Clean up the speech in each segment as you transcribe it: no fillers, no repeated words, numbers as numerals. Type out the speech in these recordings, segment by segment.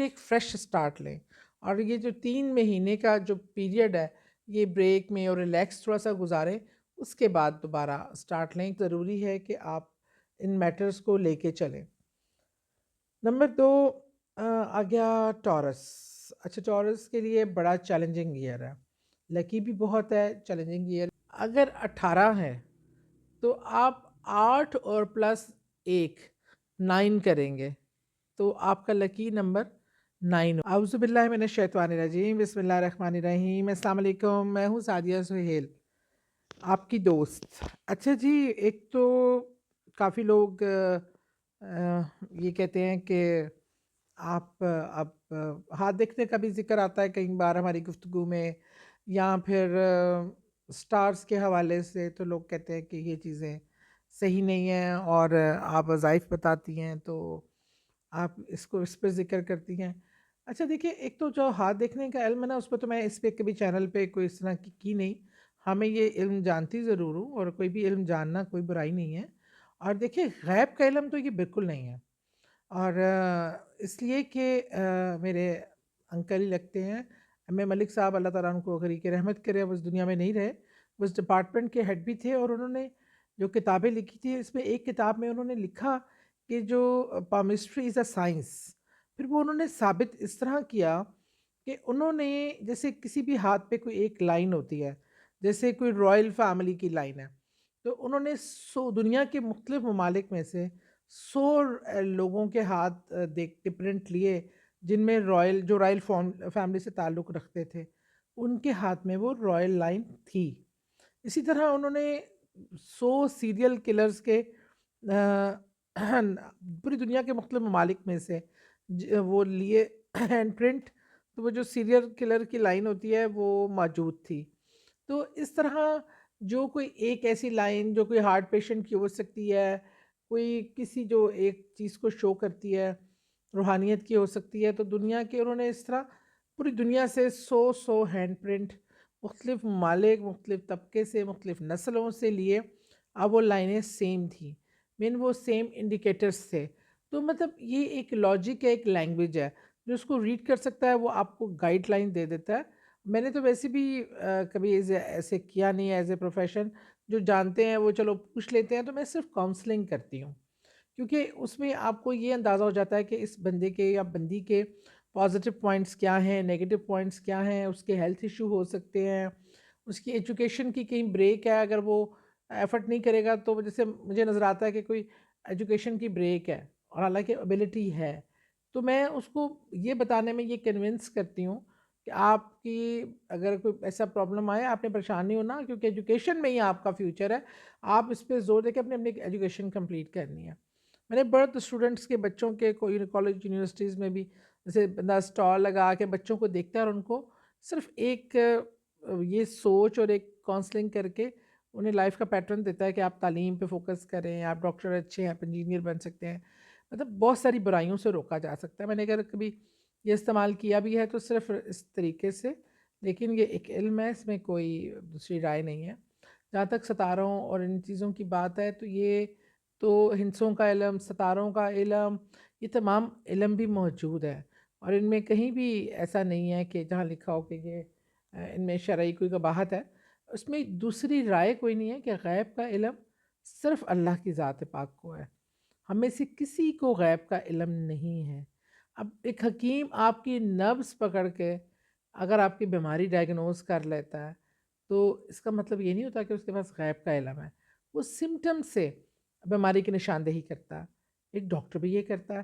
ایک fresh start لیں، اور یہ جو 3 مہینے کا جو پیریڈ ہے یہ بریک میں اور ریلیکس تھوڑا سا گزاریں، اس کے بعد دوبارہ سٹارٹ لیں۔ ضروری ہے کہ آپ ان میٹرز کو لے کے چلیں۔ نمبر 2 آ گیا ٹورس۔ اچھا، ٹورس کے لیے بڑا چیلنجنگ ایئر ہے، لکی بھی بہت ہے، چیلنجنگ ایئر۔ اگر 18 ہے تو آپ 8 اور پلس 1 9 کریں گے تو آپ کا لکی نمبر 9۔ اعوذ باللہ من الشیطان الرجیم، بسم اللہ الرحمن الرحیم۔ السلام علیکم، میں ہوں سعدیہ سہیل، آپ کی دوست۔ اچھا جی، ایک تو کافی لوگ یہ کہتے ہیں کہ آپ اب ہاتھ دیکھنے کا بھی ذکر آتا ہے کئی بار ہماری گفتگو میں، یا پھر سٹارز کے حوالے سے، تو لوگ کہتے ہیں کہ یہ چیزیں صحیح نہیں ہیں اور آپ وظائف بتاتی ہیں تو آپ اس پہ ذکر کرتی ہیں۔ اچھا دیکھیں، ایک تو جو ہاتھ دیکھنے کا علم ہے نا، اس پہ تو میں اس پہ کبھی چینل پہ کوئی اس طرح کی نہیں، ہمیں یہ علم جانتی ضرور ہوں، اور کوئی بھی علم جاننا کوئی برائی نہیں ہے۔ اور دیکھیں، غیب کا علم تو یہ بالکل نہیں ہے، اور اس لیے کہ میرے انکل ہی لگتے ہیں ایم اے ملک صاحب، اللہ تعالیٰ ان کو غریق رحمت کرے، وہ اس دنیا میں نہیں رہے، وہ اس ڈپارٹمنٹ کے ہیڈ بھی تھے، اور انہوں نے جو کتابیں لکھی تھی، اس میں ایک کتاب میں انہوں نے لکھا کہ جو پامسٹری از اے سائنس، پھر وہ انہوں نے ثابت اس طرح کیا کہ انہوں نے جیسے کسی بھی ہاتھ پہ کوئی ایک لائن ہوتی ہے، جیسے کوئی رائل فیملی کی لائن ہے، تو انہوں نے دنیا کے مختلف ممالک میں سے 100 لوگوں کے ہاتھ دیکھ کے پرنٹ لیے، جن میں رائل فیملی سے تعلق رکھتے تھے، ان کے ہاتھ میں وہ رائل لائن تھی۔ اسی طرح انہوں نے 100 سیریل کلرز کے پوری دنیا کے مختلف ممالک میں سے وہ لیے ہینڈ پرنٹ، تو وہ جو سیریل کلر کی لائن ہوتی ہے وہ موجود تھی۔ تو اس طرح جو کوئی ایک ایسی لائن جو کوئی ہارٹ پیشنٹ کی ہو سکتی ہے، کوئی کسی جو ایک چیز کو شو کرتی ہے، روحانیت کی ہو سکتی ہے، تو دنیا کے انہوں نے اس طرح پوری دنیا سے 100 ہینڈ پرنٹ مختلف ممالک، مختلف طبقے سے، مختلف نسلوں سے لیے، اب وہ لائنیں سیم تھیں، مین وہ سیم انڈیکیٹرز تھے۔ تو مطلب یہ ایک لاجک ہے، ایک لینگویج ہے، جو اس کو ریڈ کر سکتا ہے وہ آپ کو گائیڈ لائن دے دیتا ہے۔ میں نے تو ویسے بھی کبھی ایسے کیا نہیں ہے ایز اے پروفیشن، جو جانتے ہیں وہ چلو پوچھ لیتے ہیں، تو میں صرف کاؤنسلنگ کرتی ہوں، کیونکہ اس میں آپ کو یہ اندازہ ہو جاتا ہے کہ اس بندے کے یا بندی کے پازیٹیو پوائنٹس کیا ہیں، نیگیٹو پوائنٹس کیا ہیں، اس کے ہیلتھ ایشو ہو سکتے ہیں، اس کی ایجوکیشن کی کہیں بریک ہے، اگر وہ ایفرٹ نہیں کرے گا تو جیسے مجھے نظر آتا ہے کہ کوئی ایجوکیشن کی بریک ہے اور حالانکہ ابیلٹی ہے، تو میں اس کو یہ بتانے میں یہ کنونس کرتی ہوں کہ آپ کی اگر کوئی ایسا پرابلم آئے، آپ نے پریشان نہیں ہونا، کیونکہ ایجوکیشن میں ہی آپ کا فیوچر ہے، آپ اس پہ زور دے کے اپنی ایجوکیشن کمپلیٹ کرنی ہے۔ میں نے بہت اسٹوڈنٹس کے بچوں کے کوئی کالج یونیورسٹیز میں بھی جیسے بندہ اسٹال لگا کے بچوں کو دیکھتا ہے اور ان کو صرف ایک یہ سوچ اور ایک کاؤنسلنگ کر کے انہیں لائف کا پیٹرن دیتا ہے کہ آپ تعلیم پہ فوکس کریں، آپ ڈاکٹر اچھے ہیں، آپ انجینئر بن سکتے ہیں، مطلب بہت ساری برائیوں سے روکا جا سکتا ہے۔ میں نے اگر کبھی یہ استعمال کیا بھی ہے تو صرف اس طریقے سے، لیکن یہ ایک علم ہے، اس میں کوئی دوسری رائے نہیں ہے۔ جہاں تک ستاروں اور ان چیزوں کی بات ہے تو یہ تو ہندسوں کا علم، ستاروں کا علم، یہ تمام علم بھی موجود ہے، اور ان میں کہیں بھی ایسا نہیں ہے کہ جہاں لکھا ہو کہ یہ ان میں شرعی کوئی قباحت ہے، اس میں دوسری رائے کوئی نہیں ہے کہ غیب کا علم صرف اللہ کی ذات پاک کو ہے، ہم میں سے کسی کو غیب کا علم نہیں ہے۔ اب ایک حکیم آپ کی نبض پکڑ کے اگر آپ کی بیماری ڈائگنوز کر لیتا ہے تو اس کا مطلب یہ نہیں ہوتا کہ اس کے پاس غیب کا علم ہے، وہ سمٹم سے بیماری کی نشاندہی کرتا ہے۔ ایک ڈاکٹر بھی یہ کرتا ہے،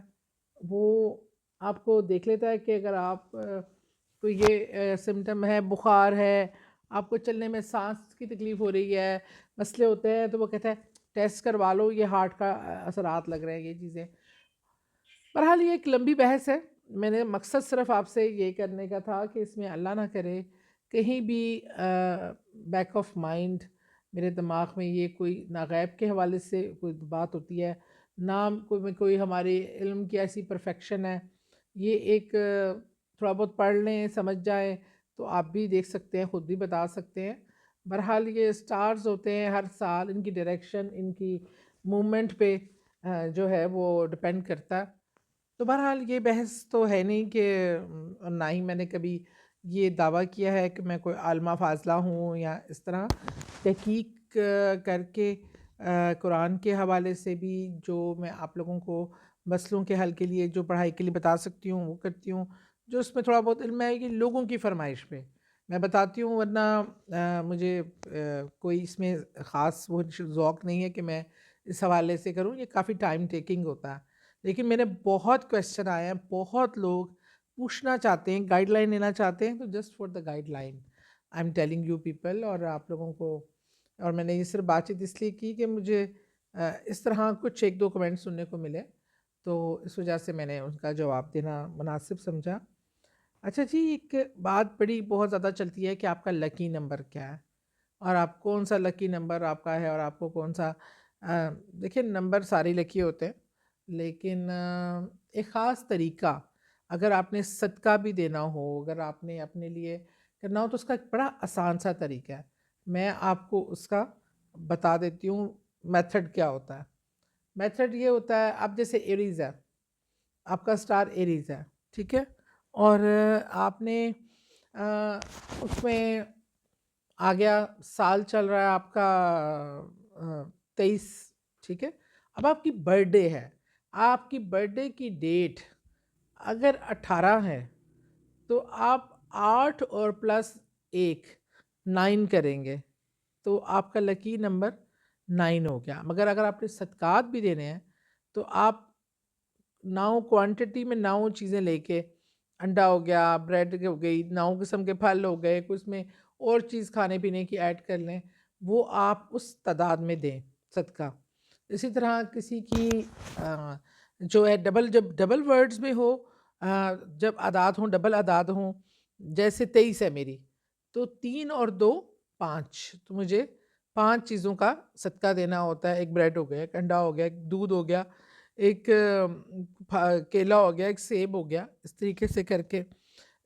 وہ آپ کو دیکھ لیتا ہے کہ اگر آپ کو یہ سمٹم ہے، بخار ہے، آپ کو چلنے میں سانس کی تکلیف ہو رہی ہے، مسئلے ہوتے ہیں، تو وہ کہتا ہے ٹیسٹ کروا لو، یہ ہارٹ کا اثرات لگ رہے ہیں، یہ چیزیں۔ بہرحال یہ ایک لمبی بحث ہے، میں نے مقصد صرف آپ سے یہ کرنے کا تھا کہ اس میں اللہ نہ کرے کہیں بھی بیک آف مائنڈ میرے دماغ میں یہ کوئی نہ غیب کے حوالے سے کوئی بات ہوتی ہے، نہ کوئی ہمارے علم کی ایسی پرفیکشن ہے۔ یہ ایک تھوڑا بہت پڑھ لیں، سمجھ جائیں تو آپ بھی دیکھ سکتے ہیں، خود بھی بتا سکتے ہیں۔ بہرحال یہ سٹارز ہوتے ہیں ہر سال، ان کی ڈائریکشن، ان کی موومنٹ پہ جو ہے وہ ڈپینڈ کرتا ہے۔ تو بہرحال یہ بحث تو ہے نہیں کہ نہ ہی میں نے کبھی یہ دعویٰ کیا ہے کہ میں کوئی عالمہ فاضلہ ہوں یا اس طرح تحقیق کر کے قرآن کے حوالے سے بھی جو میں آپ لوگوں کو مسئلوں کے حل کے لیے جو پڑھائی کے لیے بتا سکتی ہوں وہ کرتی ہوں. جو اس میں تھوڑا بہت علم ہے کہ لوگوں کی فرمائش پہ میں بتاتی ہوں، ورنہ مجھے کوئی اس میں خاص وہ ذوق نہیں ہے کہ میں اس حوالے سے کروں. یہ کافی ٹائم ٹیکنگ ہوتا ہے. لیکن میرے بہت کویشچن آئے ہیں، بہت لوگ پوچھنا چاہتے ہیں، گائیڈ لائن لینا چاہتے ہیں. تو just for the guide line I am telling you people. اور آپ لوگوں کو، اور میں نے یہ صرف بات چیت اس لیے کی کہ مجھے اس طرح کچھ ایک دو کمنٹ سننے کو ملے، تو اس وجہ سے میں نے ان کا جواب دینا مناسب سمجھا. اچھا جی، ایک بات بڑی بہت زیادہ چلتی ہے کہ آپ کا لکی نمبر کیا ہے، اور آپ کون سا لکی نمبر آپ کا ہے، اور آپ کو کون سا دیکھیں نمبر سارے لکی ہوتے ہیں، لیکن ایک خاص طریقہ اگر آپ نے صدقہ بھی دینا ہو، اگر آپ نے اپنے لیے کرنا ہو، تو اس کا ایک بڑا آسان سا طریقہ ہے. میں آپ کو اس کا بتا دیتی ہوں میتھڈ کیا ہوتا ہے. میتھڈ یہ ہوتا ہے، اب جیسے ایریز ہے، آپ کا سٹار ایریز ہے، ٹھیک ہے، اور آپ نے اس میں آ گیا سال چل رہا ہے آپ کا 23، ٹھیک ہے. اب آپ کی برتھ ڈے ہے، آپ کی برتھ ڈے کی ڈیٹ اگر 18 ہے تو آپ 8 اور پلس 1 9 کریں گے، تو آپ کا لکی نمبر 9 ہو گیا. مگر اگر آپ نے صدقات بھی دینے ہیں تو آپ 9 کوانٹٹی میں 9 چیزیں لے کے، انڈا ہو گیا، بریڈ ہو گئی، 9 قسم کے پھل ہو گئے، کچھ میں اور چیز کھانے پینے کی ایڈ کر لیں، وہ آپ اس تعداد میں دیں صدقہ. اسی طرح کسی کی جو ہے جب ڈبل ورڈز میں ہو، جب اعداد ہوں، ڈبل اعداد ہوں، جیسے 23 ہے میری، تو 3 اور 2 5، تو مجھے 5 چیزوں کا صدقہ دینا ہوتا ہے. ایک بریڈ ہو گیا، ایک انڈا ہو گیا، ایک دودھ ہو گیا، ایک کیلا ہو گیا، ایک سیب ہو گیا، اس طریقے سے کر کے.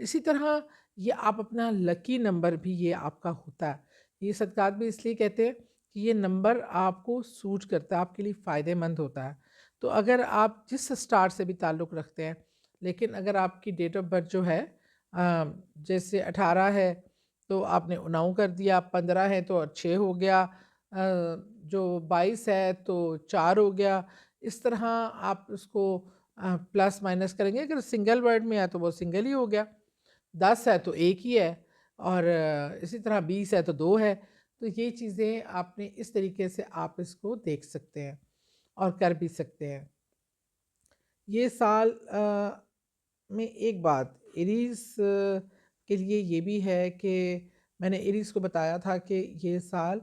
اسی طرح یہ آپ اپنا لکی نمبر بھی یہ آپ کا ہوتا ہے. یہ صدقات بھی اس لیے کہتے ہیں کہ یہ نمبر آپ کو سوٹ کرتا ہے، آپ کے لیے فائدہ مند ہوتا ہے. تو اگر آپ جس سٹار سے بھی تعلق رکھتے ہیں، لیکن اگر آپ کی ڈیٹ آف برتھ جو ہے جیسے 18 ہے تو آپ نے 9 کر دیا، 15 ہے تو 6 ہو گیا، جو 22 ہے تو 4 ہو گیا. اس طرح آپ اس کو پلس مائنس کریں گے. اگر سنگل ورڈ میں ہے تو وہ سنگل ہی ہو گیا، 10 ہے تو ایک ہی ہے، اور اسی طرح 20 ہے تو 2 ہے. تو یہ چیزیں آپ نے اس طریقے سے آپ اس کو دیکھ سکتے ہیں اور کر بھی سکتے ہیں. یہ سال میں ایک بات ایریز کے لیے یہ بھی ہے کہ میں نے ایریز کو بتایا تھا کہ یہ سال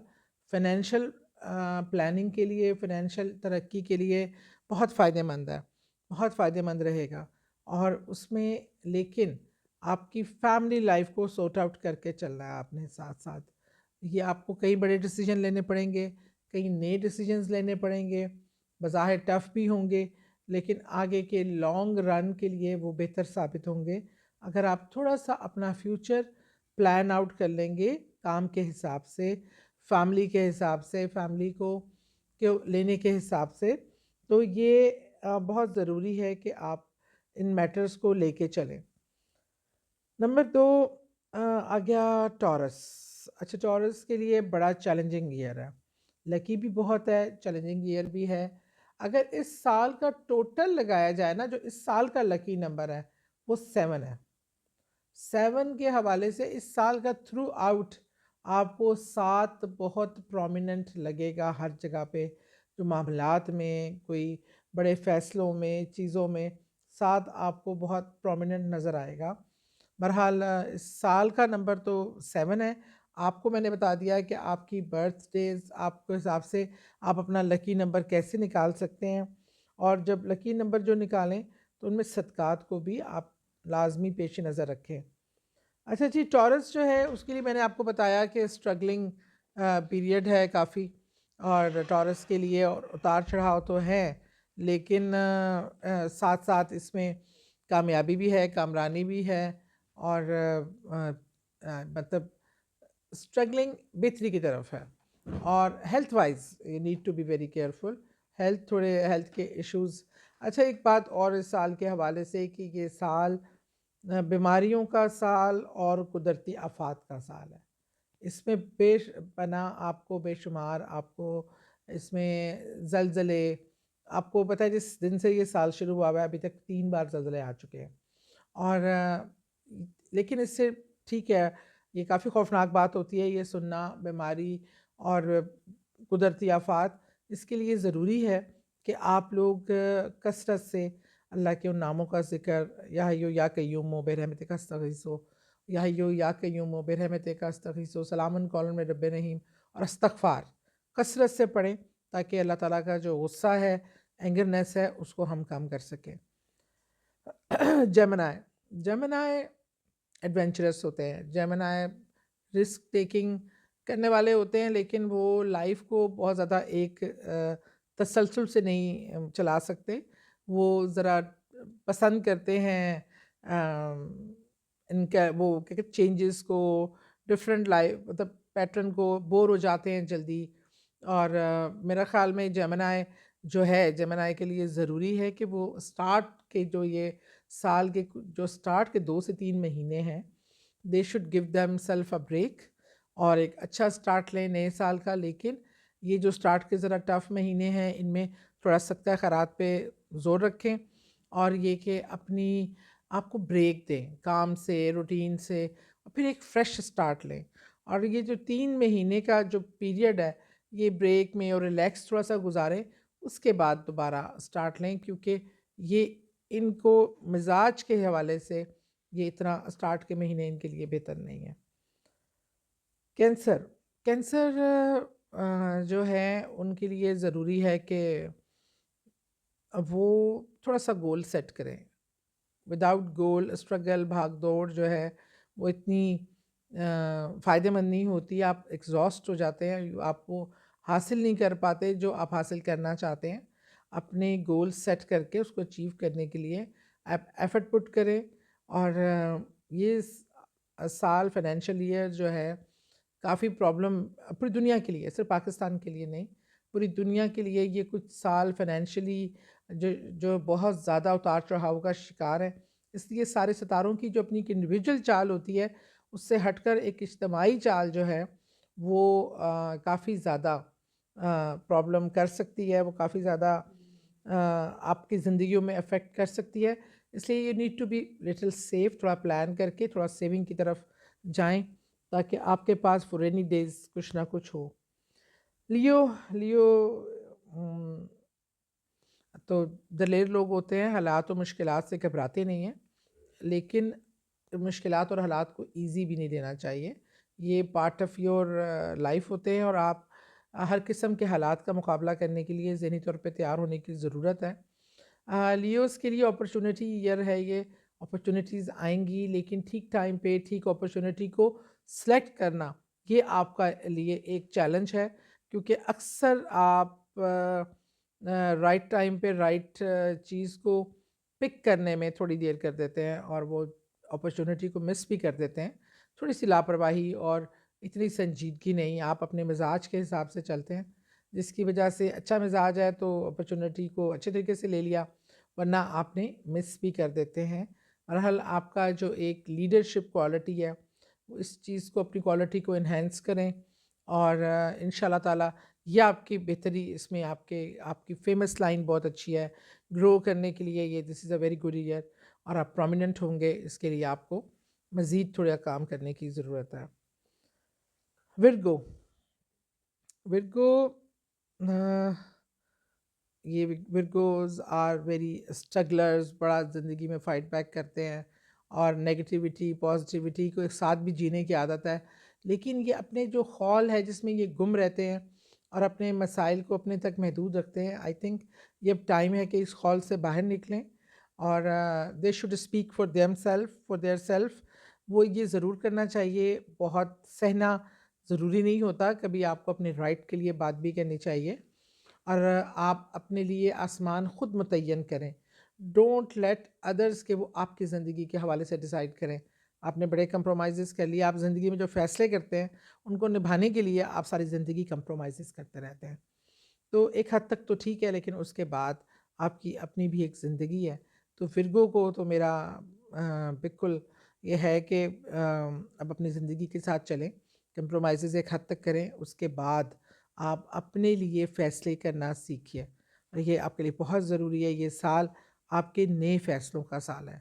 فائنینشیل پلاننگ کے لیے، فائنینشیل ترقی کے لیے بہت فائدہ مند ہے، بہت فائدہ مند رہے گا. اور اس میں لیکن آپ کی فیملی لائف کو سورٹ آؤٹ کر کے چلنا ہے آپ نے ساتھ ساتھ. یہ آپ کو کئی بڑے ڈیسیجن لینے پڑیں گے، کئی نئے ڈیسیجنز لینے پڑیں گے، بظاہر ٹف بھی ہوں گے، لیکن آگے کے لانگ رن کے لیے وہ بہتر ثابت ہوں گے اگر آپ تھوڑا سا اپنا فیوچر پلان آؤٹ کر لیں گے کام کے حساب سے، فیملی کے حساب سے، فیملی کو لینے کے حساب سے. تو یہ بہت ضروری ہے کہ آپ ان میٹرز کو لے کے چلیں. نمبر 2 آ گیا ٹورس. اچھا، ٹورس کے لیے بڑا چیلنجنگ ایئر ہے، لکی بھی بہت ہے، چیلنجنگ ایئر بھی ہے. اگر اس سال کا ٹوٹل لگایا جائے نا، جو اس سال کا لکی نمبر ہے وہ 7 ہے. 7 کے حوالے سے اس سال کا تھرو آؤٹ آپ کو 7 بہت پرومیننٹ لگے گا ہر جگہ پہ. جو معاملات میں، کوئی بڑے فیصلوں میں، چیزوں میں 7 آپ کو بہت پرومیننٹ نظر آئے گا. بہرحال اس سال کا نمبر تو 7 ہے. آپ کو میں نے بتا دیا کہ آپ کی برتھ ڈیز آپ کے حساب سے آپ اپنا لکی نمبر کیسے نکال سکتے ہیں. اور جب لکی نمبر جو نکالیں تو ان میں صدقات کو بھی آپ لازمی پیش نظر رکھیں. اچھا جی، ٹورس جو ہے اس کے لیے میں نے آپ کو بتایا کہ اسٹرگلنگ پیریڈ ہے کافی، اور ٹورس کے لیے اور اتار چڑھاؤ تو ہے، لیکن ساتھ ساتھ اس میں کامیابی بھی ہے، کامرانی بھی ہے، اور مطلب اسٹرگلنگ بہتری کی طرف ہے. اور health wise you need to be very careful. Health کے ایشوز اچھا ایک بات اور اس سال کے حوالے سے کہ یہ سال بیماریوں کا سال اور قدرتی آفات کا سال ہے. اس میں پناہ آپ کو بے شمار، آپ کو اس میں زلزلے، آپ کو پتہ ہے جس دن سے یہ سال شروع ہوا ہے ابھی تک 3 بار زلزلے آ چکے ہیں. اور لیکن اس سے ٹھیک ہے، یہ کافی خوفناک بات ہوتی ہے یہ سننا، بیماری اور قدرتی آفات. اس کے لیے ضروری ہے کہ آپ لوگ کثرت سے اللہ کے ان ناموں کا ذکر، یا حیو یا قیوم برحمتک استغیث، یا حیو یا قیوم برحمتک استغیث، سلام قولا من رب رحیم، اور استغفار کثرت سے پڑھیں تاکہ اللہ تعالیٰ کا جو غصہ ہے، اینگرنیس ہے، اس کو ہم کم کر سکیں. جیمنائے ایڈونچرس ہوتے ہیں، جیمنائے رسک ٹیکنگ کرنے والے ہوتے ہیں، لیکن وہ لائف کو بہت زیادہ ایک تسلسل سے نہیں چلا سکتے. وہ ذرا پسند کرتے ہیں ان کا وہ چینجز کو، ڈفرینٹ لائف مطلب پیٹرن کو، بور ہو جاتے ہیں جلدی. اور میرا خیال میں جیمنائی کے لیے ضروری ہے کہ وہ اسٹارٹ کے جو یہ سال کے جو اسٹارٹ کے 2 سے 3 مہینے ہیں، they should give them self a break اور ایک اچھا اسٹارٹ لیں نئے سال کا. لیکن یہ جو اسٹارٹ کے ذرا ٹف مہینے ہیں ان میں تھوڑا سختہ خیرات پہ زور رکھیں، اور یہ کہ آپ کو بریک دیں کام سے، روٹین سے، اور پھر ایک فریش اسٹارٹ لیں. اور یہ جو 3 مہینے کا جو پیریڈ ہے، یہ بریک میں اور ریلیکس تھوڑا سا گزاریں، اس کے بعد دوبارہ اسٹارٹ لیں، کیونکہ یہ ان کو مزاج کے حوالے سے یہ اتنا اسٹارٹ کے مہینے ان کے لیے بہتر نہیں ہے. کینسر جو ہے ان کے لیے ضروری ہے کہ وہ تھوڑا سا گول سیٹ کریں. وداؤٹ گول اسٹرگل، بھاگ دوڑ جو ہے وہ اتنی فائدہ مند نہیں ہوتی. آپ ایگزاسٹ ہو جاتے ہیں، آپ وہ حاصل نہیں کر پاتے جو آپ حاصل کرنا چاہتے ہیں. اپنے گول سیٹ کر کے اس کو اچیو کرنے کے لیے آپ ایفرٹ پٹ کریں. اور یہ سال فائنینشیل ایئر جو ہے کافی پرابلم پوری دنیا کے لیے، صرف پاکستان کے لیے نہیں، پوری دنیا کے لیے یہ کچھ سال فائنینشلی جو بہت زیادہ اتار چڑھاؤ کا شکار ہے. اس لیے سارے ستاروں کی جو اپنی ایک انڈیویجول چال ہوتی ہے، اس سے ہٹ کر ایک اجتماعی چال جو ہے وہ کافی زیادہ پرابلم کر سکتی ہے، وہ کافی زیادہ آپ کی زندگیوں میں افیکٹ کر سکتی ہے. اس لیے you need to be little safe, تھوڑا پلان کر کے تھوڑا سیونگ کی طرف جائیں تاکہ آپ کے پاس فور رینی ڈیز کچھ نہ کچھ ہو. لیو تو دلیر لوگ ہوتے ہیں، حالات و مشکلات سے گھبراتے نہیں ہیں، لیکن مشکلات اور حالات کو ایزی بھی نہیں لینا چاہیے. یہ پارٹ آف یور لائف ہوتے ہیں، اور آپ ہر قسم کے حالات کا مقابلہ کرنے کے لیے ذہنی طور پہ تیار ہونے کی ضرورت ہے. لیوز کے لیے اپرچونٹی ایئر ہے، یہ اپرچونٹیز آئیں گی، لیکن ٹھیک ٹائم پہ ٹھیک اپرچونٹی کو سلیکٹ کرنا یہ آپ کا لیے ایک چیلنج ہے، کیونکہ اکثر آپ رائٹ ٹائم پہ رائٹ چیز کو پک کرنے میں تھوڑی دیر کر دیتے ہیں اور وہ اپرچونٹی کو مس بھی کر دیتے ہیں. تھوڑی سی لاپرواہی اور اتنی سنجیدگی نہیں، آپ اپنے مزاج کے حساب سے چلتے ہیں، جس کی وجہ سے اچھا مزاج ہے تو اپرچونٹی کو اچھے طریقے سے لے لیا، ورنہ آپ نے مس بھی کر دیتے ہیں. بہرحال آپ کا جو ایک لیڈرشپ کوالٹی ہے، وہ اس چیز کو، اپنی کوالٹی کو انہینس کریں، اور انشاءاللہ تعالیٰ یہ آپ کی بہتری، اس میں آپ کی فیمس لائن بہت اچھی ہے، گرو کرنے کے لیے یہ دس از اے ویری گڈ ایئر، اور آپ پرومیننٹ ہوں گے. اس کے لیے آپ کو مزید تھوڑا کام کرنے کی ضرورت ہے. ورگو یہ ورگوز آر ویری اسٹرگلرز، بڑا زندگی میں فائٹ بیک کرتے ہیں، اور نیگیٹیوٹی پازیٹیوٹی کو ایک ساتھ بھی جینے کی عادت ہے. لیکن یہ اپنے جو خول ہے جس میں یہ گم رہتے ہیں اور اپنے مسائل کو اپنے تک محدود رکھتے ہیں، آئی تھنک یہ اب ٹائم ہے کہ اس خول سے باہر نکلیں، اور they should speak for their self. وہ یہ ضرور کرنا چاہیے، بہت سہنا ضروری نہیں ہوتا، کبھی آپ کو اپنے رائٹ کے لیے بات بھی کرنی چاہیے، اور آپ اپنے لیے آسمان خود متعین کریں. ڈونٹ لیٹ ادرس کہ وہ آپ کی زندگی کے حوالے سے ڈیسائیڈ کریں. آپ نے بڑے کمپرومائزز کر لیے، آپ زندگی میں جو فیصلے کرتے ہیں ان کو نبھانے کے لیے آپ ساری زندگی کمپرومائزز کرتے رہتے ہیں. تو ایک حد تک تو ٹھیک ہے، لیکن اس کے بعد آپ کی اپنی بھی ایک زندگی ہے. تو ورگو کو تو میرا بالکل یہ ہے کہ اب اپنی زندگی کے ساتھ چلیں، کمپرومائزز ایک حد تک کریں، اس کے بعد آپ اپنے لیے فیصلے کرنا سیکھیے، اور یہ آپ کے لیے بہت ضروری ہے. یہ سال آپ کے نئے فیصلوں کا سال ہے.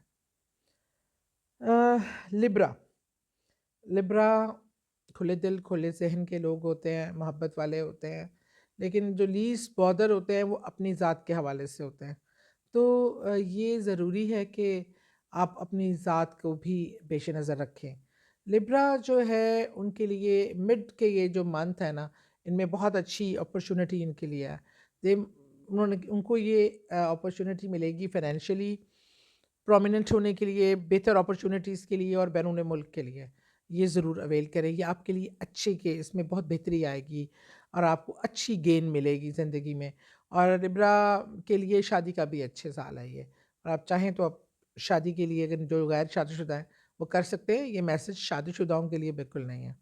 لبرا. لبرا کھلے دل کھلے ذہن کے لوگ ہوتے ہیں، محبت والے ہوتے ہیں، لیکن جو لیسٹ بادر ہوتے ہیں وہ اپنی ذات کے حوالے سے ہوتے ہیں. تو یہ ضروری ہے کہ آپ اپنی ذات کو بھی پیش نظر رکھیں. لبرا جو ہے ان کے لیے مڈ کے یہ جو منتھ ہے نا، ان میں بہت اچھی اپرچونٹی ان کے لیے ہے. ان کو یہ اپرچونٹی ملے گی فائنینشلی پرومیننٹ ہونے کے لیے، بہتر اپرچونٹیز کے لیے اور بیرون ملک کے لیے. یہ ضرور اویل کریں، یہ آپ کے لیے اچھے کے اس میں بہت بہتری آئے گی اور آپ کو اچھی گین ملے گی زندگی میں. اور لبرا کے لیے شادی کا بھی اچھے سال ہے یہ، اور آپ چاہیں تو آپ شادی کے لیے اگر جو غیر شادی شدہ ہیں وہ کر سکتے ہیں. یہ میسج شادی شدہوں کے لیے بالکل نہیں ہے.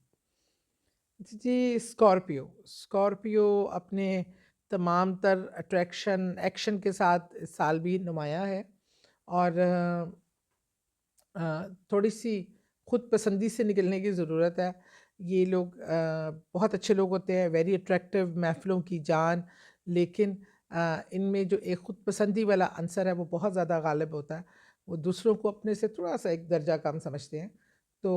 جی اسکارپیو. اسکارپیو اپنے تمام تر اٹریکشن ایکشن کے ساتھ اس سال بھی نمایاں ہے، اور تھوڑی سی خود پسندی سے نکلنے کی ضرورت ہے. یہ لوگ بہت اچھے لوگ ہوتے ہیں، ویری اٹریکٹیو، محفلوں کی جان، لیکن ان میں جو ایک خود پسندی والا عنصر ہے وہ بہت زیادہ غالب ہوتا ہے. وہ دوسروں کو اپنے سے تھوڑا سا ایک درجہ کم سمجھتے ہیں. تو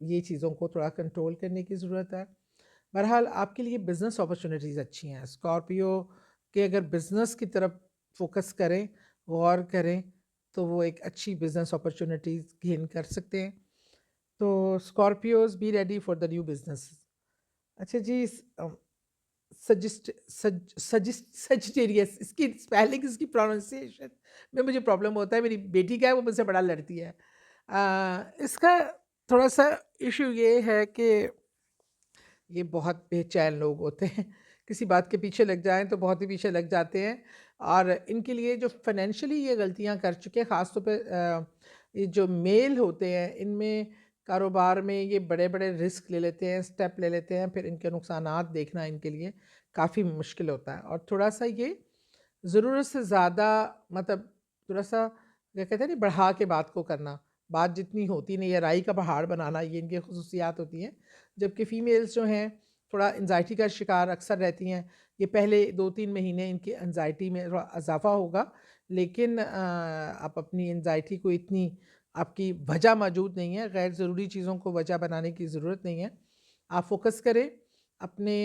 یہ چیزوں کو تھوڑا کنٹرول کرنے کی ضرورت ہے. بہرحال آپ کے لیے بزنس اپرچونیٹیز اچھی ہیں. اسکارپیو کے اگر بزنس کی طرف فوکس کریں، غور کریں، تو وہ ایک اچھی بزنس اپرچونیٹیز گین کر سکتے ہیں. تو Scorpios be ready for the new business. اچھا جی، سجٹیریس، اس کی اسپیلنگ، اس کی پروننسیشن میں مجھے پرابلم ہوتا ہے. میری بیٹی کا ہے، وہ مجھ سے بڑا لڑتی ہے. اس کا تھوڑا سا ایشو یہ ہے کہ یہ بہت بے چین لوگ ہوتے ہیں، کسی بات کے پیچھے لگ جائیں تو بہت ہی پیچھے لگ جاتے ہیں. اور ان کے لیے جو فائنینشلی یہ غلطیاں کر چکے، خاص طور پہ یہ جو میل ہوتے ہیں، ان میں کاروبار میں یہ بڑے بڑے رسک لے لیتے ہیں، سٹیپ لے لیتے ہیں، پھر ان کے نقصانات دیکھنا ان کے لیے کافی مشکل ہوتا ہے. اور تھوڑا سا یہ ضرورت سے زیادہ، مطلب تھوڑا سا کیا کہتے ہیں نا، بڑھا کے بات کو کرنا، بات جتنی ہوتی نہیں ہے، رائی کا پہاڑ بنانا، یہ ان کی خصوصیات ہوتی ہیں. جبکہ فیمیلز جو ہیں تھوڑا انزائٹی کا شکار اکثر رہتی ہیں. یہ پہلے 2-3 مہینے ان کی انزائٹی میں اضافہ ہوگا، لیکن آپ اپنی انزائٹی کو اتنی، آپ کی وجہ موجود نہیں ہے، غیر ضروری چیزوں کو وجہ بنانے کی ضرورت نہیں ہے. آپ فوکس کریں اپنے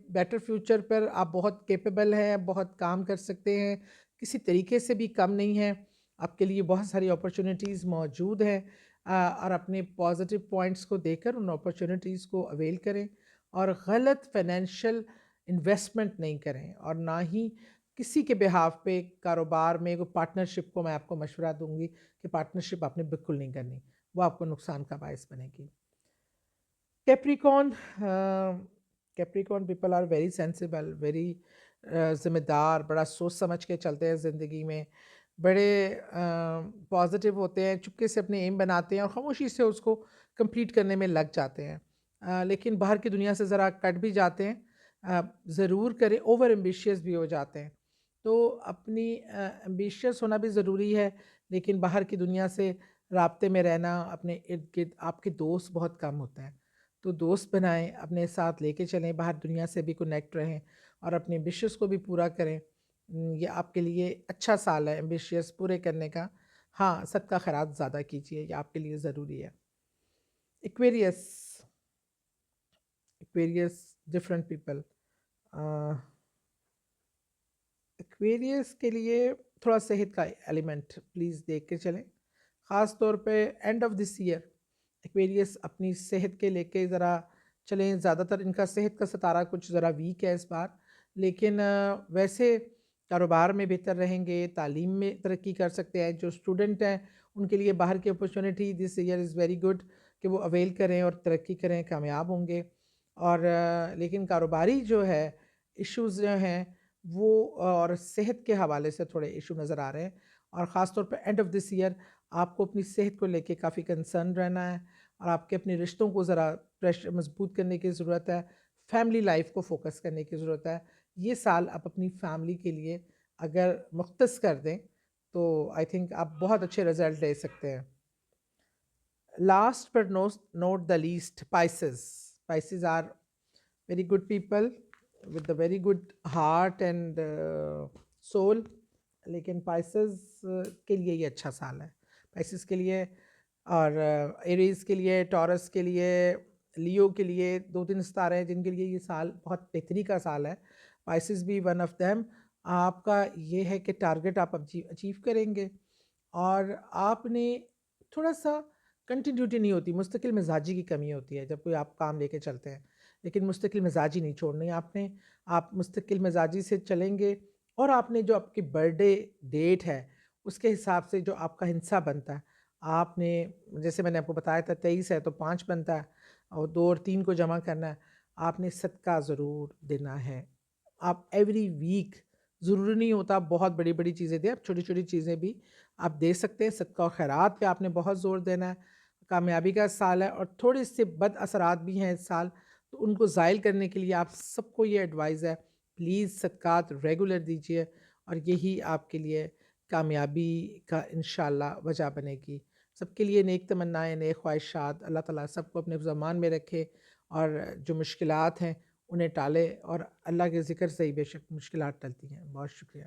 بیٹر فیوچر پر. آپ بہت کیپیبل ہیں، بہت کام کر سکتے ہیں، کسی طریقے سے بھی کم نہیں ہیں. آپ کے لیے بہت ساری اپرچونیٹیز موجود ہیں، اور اپنے پازیٹیو پوائنٹس کو دیکھ کر ان اپرچونیٹیز کو اویل کریں، اور غلط فائنینشیل انویسٹمنٹ نہیں کریں، اور نہ ہی کسی کے بہاف پہ کاروبار میں کوئی پارٹنرشپ کو میں آپ کو مشورہ دوں گی کہ پارٹنرشپ آپ نے بالکل نہیں کرنی، وہ آپ کو نقصان کا باعث بنے گی. Capricorn. Capricorn people are very sensible, very ذمہ دار، بڑا سوچ سمجھ کے چلتے ہیں زندگی میں، بڑے پازیٹیو ہوتے ہیں، چپکے سے اپنے ایم بناتے ہیں اور خاموشی سے اس کو کمپلیٹ کرنے میں لگ جاتے ہیں. لیکن باہر کی دنیا سے ذرا کٹ بھی جاتے ہیں، ضرور کریں، اوور ایمبیشیس بھی ہو جاتے ہیں. تو اپنی ایمبیشیس ہونا بھی ضروری ہے، لیکن باہر کی دنیا سے رابطے میں رہنا، اپنے ارد گرد آپ کے دوست بہت کم ہوتے ہیں. تو دوست بنائیں، اپنے ساتھ لے کے چلیں، باہر دنیا سے بھی کنیکٹ رہیں اور اپنے ایمبیشیس کو بھی پورا کریں. یہ آپ کے لیے اچھا سال ہے ایمبیشیس پورے کرنے کا. ہاں، صدقہ خیرات زیادہ کیجیے، یہ آپ کے لیے ضروری ہے. Aquarius. Aquarius different people. Aquarius کے لیے تھوڑا صحت کا ایلیمنٹ پلیز دیکھ کے چلیں، خاص طور پہ end of this year. Aquarius اپنی صحت کے لے کے ذرا چلیں. زیادہ تر ان کا صحت کا ستارہ کچھ ذرا ویک ہے اس بار، لیکن ویسے کاروبار میں بہتر رہیں گے، تعلیم میں ترقی کر سکتے ہیں. جو اسٹوڈنٹ ہیں ان کے لیے باہر کی opportunity this year is very good کہ وہ اویل کریں اور ترقی کریں، کامیاب ہوں گے. اور لیکن کاروباری جو ہے ایشوز جو ہیں وہ اور صحت کے حوالے سے تھوڑے ایشو نظر آ رہے ہیں. اور خاص طور پہ اینڈ آف دس ایئر آپ کو اپنی صحت کو لے کے کافی کنسرن رہنا ہے، اور آپ کے اپنے رشتوں کو ذرا مضبوط کرنے کی ضرورت ہے. فیملی لائف کو فوکس کرنے کی ضرورت ہے. یہ سال آپ اپنی فیملی کے لیے اگر مختص کر دیں تو آئی تھنک آپ بہت اچھے رزلٹ لے سکتے ہیں. Last but not the least, Pisces. Pisces are very good people with a very good heart and soul. لیکن پائسز کے لیے یہ اچھا سال ہے. پائسز کے لیے اور ایریز کے لیے، ٹورس کے لیے، لیو کے لیے 2-3 ستارے ہیں جن کے لیے یہ سال بہت بہتری کا سال ہے. پائسز بھی ون آف دیم. آپ کا یہ ہے کہ ٹارگٹ آپ اچیو کریں گے، اور آپ نے تھوڑا سا کنٹینیوٹی نہیں ہوتی، مستقل مزاجی کی کمی ہوتی ہے جب کوئی آپ کام لے کے چلتے ہیں. لیکن مستقل مزاجی نہیں چھوڑنی آپ نے. آپ مستقل مزاجی سے چلیں گے، اور آپ نے جو آپ کی برتھ ڈے ڈیٹ ہے اس کے حساب سے جو آپ کا ہنسا بنتا ہے، آپ نے جیسے میں نے آپ کو بتایا تھا 23 ہے تو 5 بنتا ہے، اور 2 اور 3 کو جمع کرنا ہے. آپ نے صدقہ ضرور دینا ہے. آپ ایوری ویک، ضروری نہیں ہوتا بہت بڑی بڑی چیزیں دیں، آپ چھوٹی چھوٹی چیزیں بھی آپ دے سکتے ہیں. صدقہ و خیرات پہ آپ نے بہت زور دینا ہے. کامیابی کا سال ہے، اور تھوڑے سے بد اثرات بھی ہیں اس سال، تو ان کو زائل کرنے کے لیے آپ سب کو یہ ایڈوائز ہے، پلیز صدقات ریگولر دیجیے، اور یہی آپ کے لیے کامیابی کا انشاءاللہ وجہ بنے گی. سب کے لیے نیک تمنائیں، نیک خواہشات. اللہ تعالیٰ سب کو اپنے زمان میں رکھے، اور جو مشکلات ہیں انہیں ٹالے، اور اللہ کے ذکر سے ہی بے شک مشکلات ٹلتی ہیں. بہت شکریہ.